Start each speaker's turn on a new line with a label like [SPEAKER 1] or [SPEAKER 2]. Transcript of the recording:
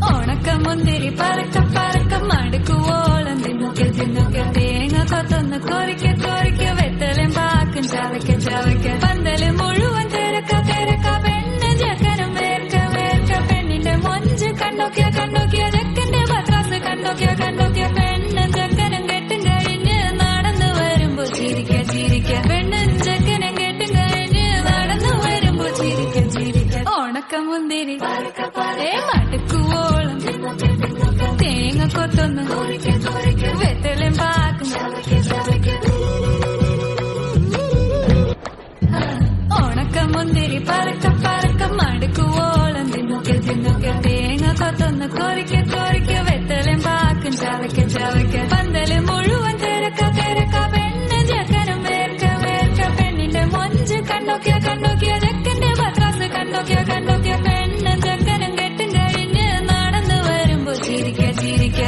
[SPEAKER 1] ഓണക്കമുന്തിരി പറക്ക പറക്ക മടുക്കുവോളം തിന്നുക്കെ തിന്നുക്കെ തേങ്ങ കൊത്തൊന്ന് കൊറിക്ക കൊറിക്ക വെത്തലും പാക്കും ചവയ്ക്ക ചവയ്ക്ക പന്തല് മുഴുവൻ തിരക്ക തിരക്ക പെണ്ണ് ചെക്കനും വേർക്ക വേർക്ക പെണ്ണിന്റെ മൊഞ്ച് കണ്ടോക്കിയ കണ്ടോക്കിയ ചെക്കന്റെ പത്രാസ് കണ്ടോക്കിയ കണ്ടോക്കിയ പെണ്ണും ചെക്കനും കെട്ടും കഴിഞ്ഞ് നടന്നു വരുമ്പോ ചിരിക്ക ചിരിക്ക പെണ്ണും ചെക്കനും കെട്ടും കഴിഞ്ഞ് നടന്നു വരുമ്പോ ചിരിക്ക ചിരിക്ക ഓണക്കമുന്തിരി മടുക്കുവോളം തേങ്ങ കൊത്തൊന്ന് വെത്തലും പാക്കും ഓണക്കമുന്തിരി പറക്ക പറക്ക മടുക്കുവോളം തിന്നുക്കെ തിന്നുക്കെ തേങ്ങ കൊത്തൊന്ന് കൊറിക്ക കൊറിക്ക വെത്തലും പാക്കും ചവയ്ക്ക ചവയ്ക്ക പന്തല് മുഴുവൻ തിരക്ക തിരക്ക പെണ്ണ് ചെക്കനും വേർക്ക വേർക്ക പെണ്ണിന്റെ മൊഞ്ച് കണ്ടോക്കിയ കണ്ടോക്കിയ ചെക്കന്റെ പത്രാസ് കണ്ടോക്കിയ കണ്ടോക്കിയ പെണ്ണും ചെക്കനും കെട്ടും കഴിഞ്ഞ് നടന്നു വരുമ്പോ ചിരിക്ക ചിരിക്ക